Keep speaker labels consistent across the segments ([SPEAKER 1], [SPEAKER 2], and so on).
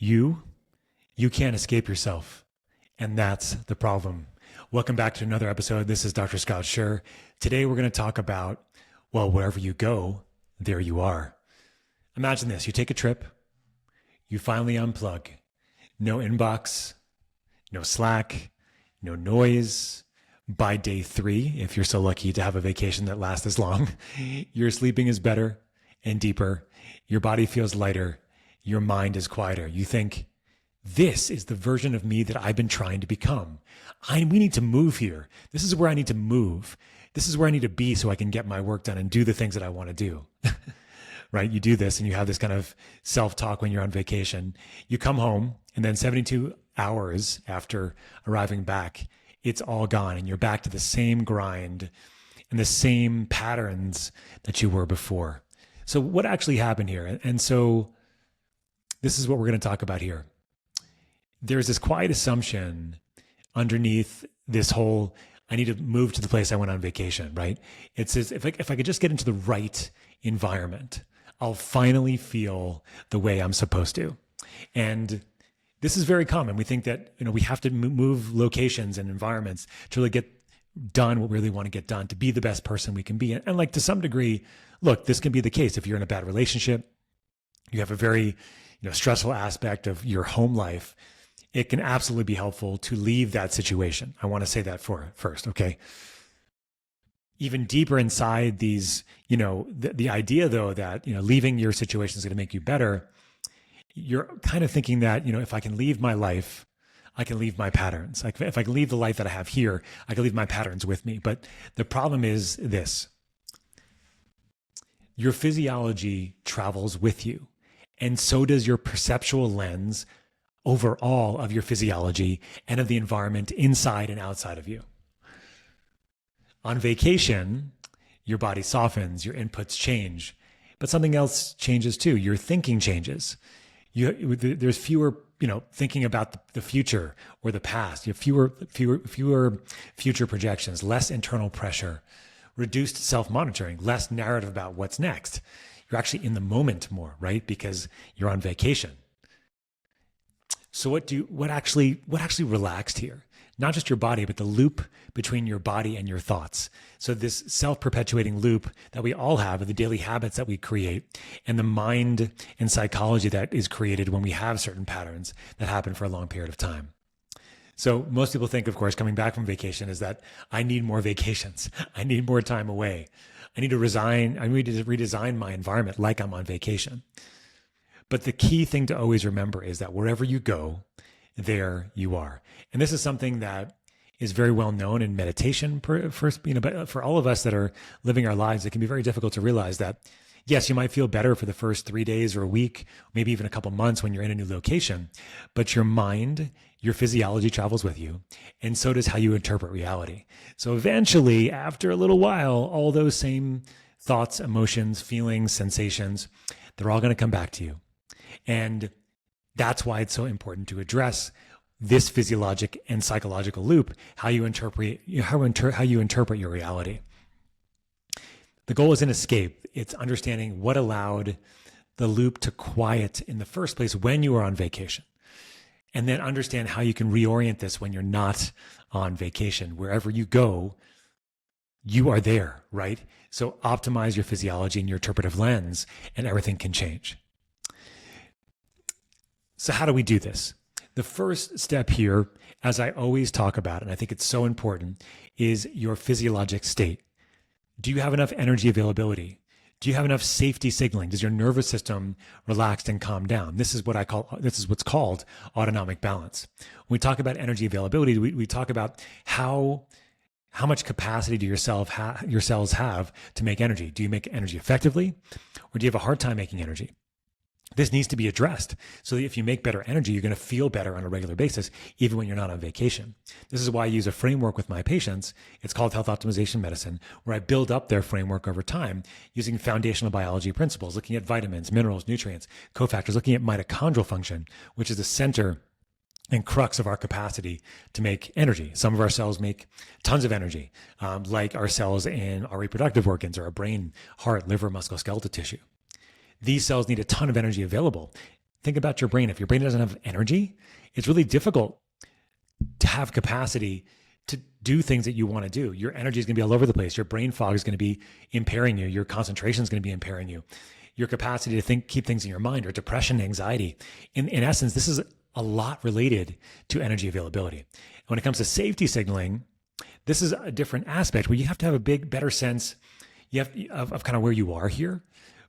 [SPEAKER 1] You, you can't escape yourself. And that's the problem. Welcome back to another episode. This is Dr. Scott Scher. Today we're going to talk about, well, wherever you go, there you are. Imagine this. You take a trip. You finally unplug. No inbox, no Slack, no noise. By day 3, if you're so lucky to have a vacation that lasts as long, your sleeping is better and deeper. Your body feels lighter. Your mind is quieter. You think, this is the version of me that I've been trying to become. We need to move here. This is where I need to move. This is where I need to be so I can get my work done and do the things that I want to do. Right? You do this and you have this kind of self-talk when you're on vacation. You come home and then 72 hours after arriving back, it's all gone and you're back to the same grind and the same patterns that you were before. So what actually happened here? And so this is what we're going to talk about here. There's this quiet assumption underneath this whole, I need to move to the place I went on vacation, right? It says, if I could just get into the right environment, I'll finally feel the way I'm supposed to. And this is very common. We think that, we have to move locations and environments to really get done what we really want to get done, to be the best person we can be. And like to some degree, look, this can be the case if you're in a bad relationship, you have a very, stressful aspect of your home life. It can absolutely be helpful to leave that situation. I want to say that first, okay? Even deeper inside these, the idea though that, leaving your situation is going to make you better, you're kind of thinking that, if I can leave my life, I can leave my patterns. Like if I can leave the life that I have here, I can leave my patterns with me. But the problem is this: your physiology travels with you. And so does your perceptual lens overall of your physiology and of the environment inside and outside of you. On vacation, your body softens, your inputs change, but something else changes too. Your thinking changes. There's fewer, thinking about the future or the past. You have fewer future projections, less internal pressure, reduced self-monitoring, less narrative about what's next. You're actually in the moment more, right? Because you're on vacation. So what actually relaxed here? Not just your body, but the loop between your body and your thoughts. So this self-perpetuating loop that we all have, of the daily habits that we create, and the mind and psychology that is created when we have certain patterns that happen for a long period of time. So most people think, of course, coming back from vacation is that I need more vacations. I need more time away. I need to redesign my environment like I'm on vacation. But the key thing to always remember is that wherever you go, there you are. And this is something that is very well known in meditation. But for all of us that are living our lives, it can be very difficult to realize that, yes, you might feel better for the first 3 days or a week, maybe even a couple months when you're in a new location, but your mind, your physiology travels with you, and so does how you interpret reality. So eventually, after a little while, all those same thoughts, emotions, feelings, sensations, they're all going to come back to you. And that's why it's so important to address this physiologic and psychological loop, how you interpret your reality. The goal isn't escape. It's understanding what allowed the loop to quiet in the first place when you were on vacation. And then understand how you can reorient this when you're not on vacation. Wherever you go, you are there, right? So optimize your physiology and your interpretive lens, and everything can change. So how do we do this? The first step here, as I always talk about, and I think it's so important, is your physiologic state. Do you have enough energy availability? Do you have enough safety signaling? Does your nervous system relax and calm down? This is what's called autonomic balance. When we talk about energy availability, we talk about how much capacity do your cells have to make energy? Do you make energy effectively, or do you have a hard time making energy? This needs to be addressed so that if you make better energy, you're going to feel better on a regular basis, even when you're not on vacation. This is why I use a framework with my patients. It's called health optimization medicine, where I build up their framework over time using foundational biology principles, looking at vitamins, minerals, nutrients, cofactors, looking at mitochondrial function, which is the center and crux of our capacity to make energy. Some of our cells make tons of energy, like our cells in our reproductive organs or our brain, heart, liver, musculoskeletal tissue. These cells need a ton of energy available. think about your brain. If your brain doesn't have energy, it's really difficult to have capacity to do things that you want to do. Your energy is going to be all over the place. Your brain fog is going to be impairing you. Your concentration is going to be impairing you. Your capacity to think, keep things in your mind, or depression, anxiety. In essence, this is a lot related to energy availability. And when it comes to safety signaling, this is a different aspect where you have to have a better sense of kind of where you are here,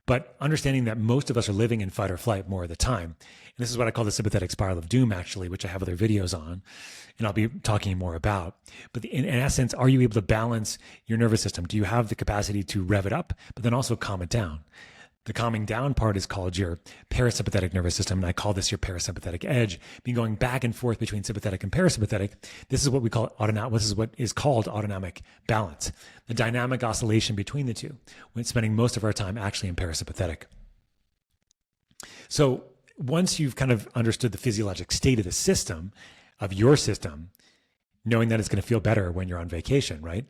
[SPEAKER 1] but understanding that most of us are living in fight or flight more of the time. And this is what I call the sympathetic spiral of doom, actually, which I have other videos on, and I'll be talking more about. But in essence, are you able to balance your nervous system? Do you have the capacity to rev it up, but then also calm it down? The calming down part is called your parasympathetic nervous system, and I call this your parasympathetic edge. Being going back and forth between sympathetic and parasympathetic, this is what we call this is what is called autonomic balance. The dynamic oscillation between the two, when spending most of our time actually in parasympathetic. So once you've kind of understood the physiologic state of the system, of your system, knowing that it's going to feel better when you're on vacation, right?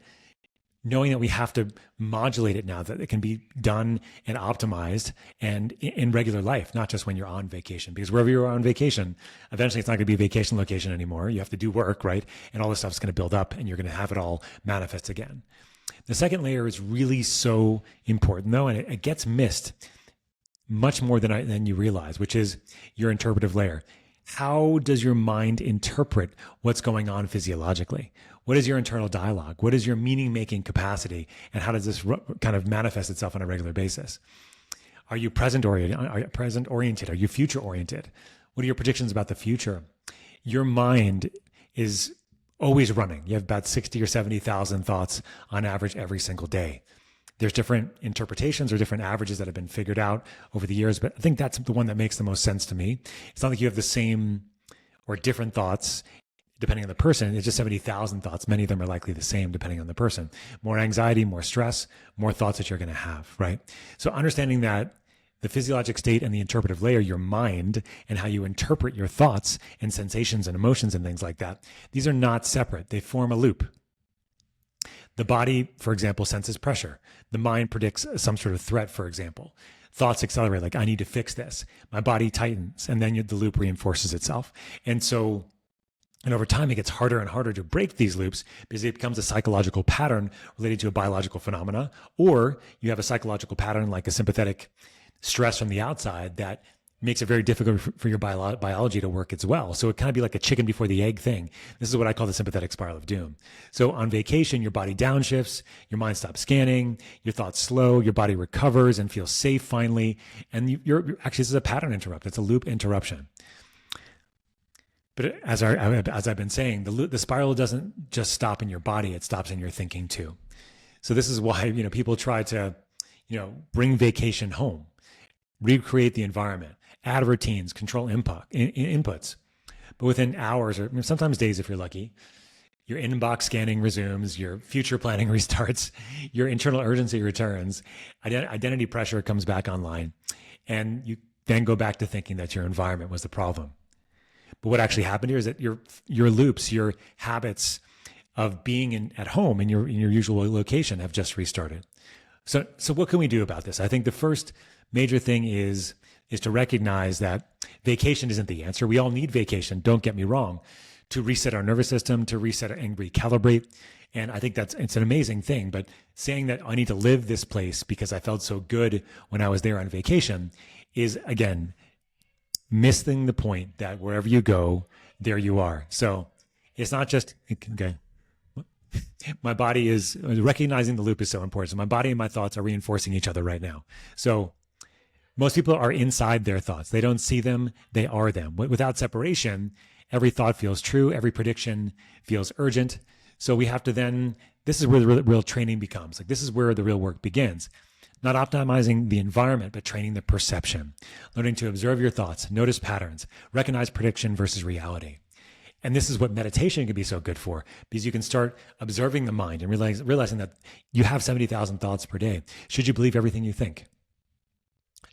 [SPEAKER 1] Knowing that we have to modulate it now, that it can be done and optimized and in regular life, not just when you're on vacation. Because wherever you're on vacation, eventually it's not going to be a vacation location anymore. You have to do work, right? And all this stuff's going to build up and you're going to have it all manifest again. The second layer is really so important though, and it gets missed much more than you realize, which is your interpretive layer. How does your mind interpret what's going on physiologically? What is your internal dialogue? What is your meaning-making capacity? And how does this kind of manifest itself on a regular basis? Are you present-oriented? Are you future-oriented? What are your predictions about the future? Your mind is always running. You have about 60 or 70,000 thoughts on average every single day. There's different interpretations or different averages that have been figured out over the years, but I think that's the one that makes the most sense to me. It's not like you have the same or different thoughts depending on the person. It's just 70,000 thoughts. Many of them are likely the same depending on the person. More anxiety, more stress, more thoughts that you're going to have, right? So understanding that the physiologic state and the interpretive layer, your mind, and how you interpret your thoughts and sensations and emotions and things like that, these are not separate. They form a loop. The body, for example, senses pressure. The mind predicts some sort of threat, for example. Thoughts accelerate, like, I need to fix this. My body tightens, and then the loop reinforces itself. And over time, it gets harder and harder to break these loops because it becomes a psychological pattern related to a biological phenomena, or you have a psychological pattern like a sympathetic stress from the outside that makes it very difficult for your biology to work as well. So it kind of be like a chicken before the egg thing. This is what I call the sympathetic spiral of doom. So on vacation, your body downshifts, your mind stops scanning, your thoughts slow, your body recovers and feels safe finally. And you're actually, this is a pattern interrupt. It's a loop interruption. But as I've been saying, the spiral doesn't just stop in your body, it stops in your thinking too. So this is why, people try to, bring vacation home, recreate the environment, add routines, control inputs. But within hours or sometimes days, if you're lucky, your inbox scanning resumes, your future planning restarts, your internal urgency returns, identity pressure comes back online, and you then go back to thinking that your environment was the problem. But what actually happened here is that your loops, your habits of being at home in your usual location have just restarted. So what can we do about this? I think the first major thing is to recognize that vacation isn't the answer. We all need vacation, don't get me wrong, to reset our nervous system, to reset and recalibrate. And I think it's an amazing thing. But saying that I need to live this place because I felt so good when I was there on vacation is, again, missing the point that wherever you go, there you are. So it's not just, okay, my body is recognizing the loop is so important. So my body and my thoughts are reinforcing each other right now. So most people are inside their thoughts. They don't see them, they are them. Without separation, every thought feels true, every prediction feels urgent. So we have to then, this is where the real training becomes. Like, this is where the real work begins. Not optimizing the environment, but training the perception. Learning to observe your thoughts, notice patterns, recognize prediction versus reality. And this is what meditation can be so good for, because you can start observing the mind and realizing that you have 70,000 thoughts per day. Should you believe everything you think?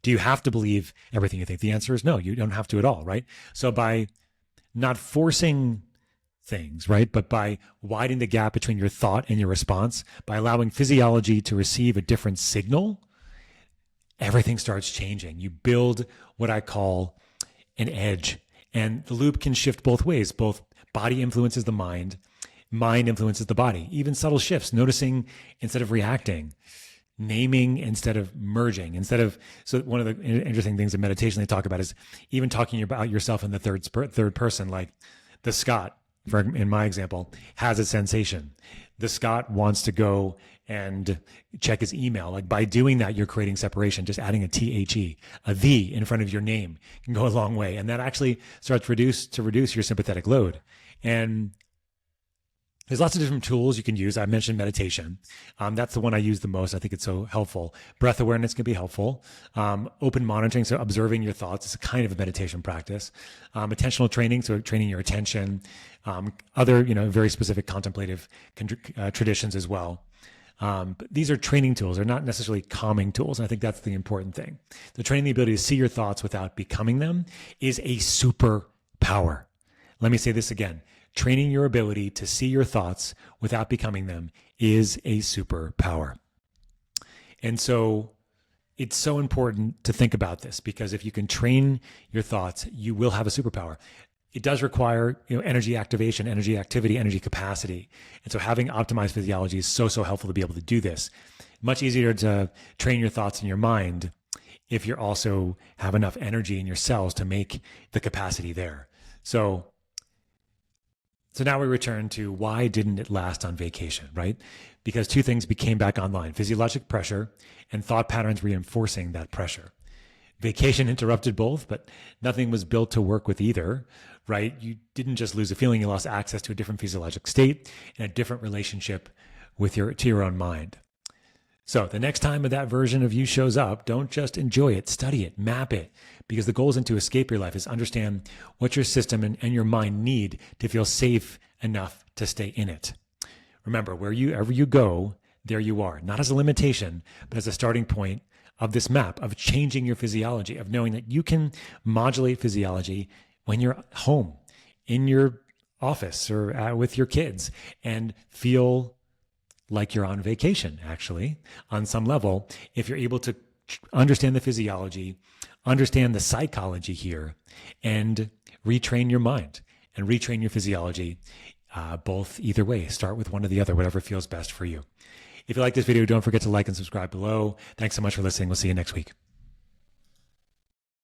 [SPEAKER 1] Do you have to believe everything you think? The answer is no, you don't have to at all, right? So by not forcing things, right? But by widening the gap between your thought and your response, by allowing physiology to receive a different signal, everything starts changing. You build what I call an edge. And the loop can shift both ways. Both body influences the mind influences the body. Even subtle shifts, noticing instead of reacting, naming instead of merging. So one of the interesting things in meditation they talk about is even talking about yourself in the third person, like the Scott, in my example, has a sensation. The Scott wants to go and check his email. Like by doing that, you're creating separation. Just adding a THE, a the in front of your name can go a long way. And that actually starts to reduce your sympathetic load. And there's lots of different tools you can use. I mentioned meditation. That's the one I use the most. I think it's so helpful. Breath awareness can be helpful. Open monitoring, so observing your thoughts, is a kind of a meditation practice. Attentional training, so training your attention. Other, very specific contemplative traditions as well. But these are training tools. They're not necessarily calming tools. And I think that's the important thing. The training the ability to see your thoughts without becoming them is a superpower. Let me say this again. Training your ability to see your thoughts without becoming them is a superpower. And so it's so important to think about this, because if you can train your thoughts, you will have a superpower. It does require, energy activation, energy activity, energy capacity. And so having optimized physiology is so helpful to be able to do this. Much easier to train your thoughts in your mind if you also have enough energy in your cells to make the capacity there. So now we return to why didn't it last on vacation, right? Because two things came back online: physiologic pressure and thought patterns reinforcing that pressure. Vacation interrupted both, but nothing was built to work with either, right? You didn't just lose a feeling, you lost access to a different physiologic state and a different relationship to your own mind. So the next time that version of you shows up, don't just enjoy it, study it, map it, because the goal isn't to escape your life, is understand what your system and your mind need to feel safe enough to stay in it. Remember, wherever you go, there you are, not as a limitation, but as a starting point of this map of changing your physiology, of knowing that you can modulate physiology when you're home, in your office, or with your kids, and feel like you're on vacation, actually, on some level, if you're able to understand the physiology, understand the psychology here, and retrain your mind and retrain your physiology, both either way. Start with one or the other, whatever feels best for you. If you like this video, don't forget to like and subscribe below. Thanks so much for listening. We'll see you next week.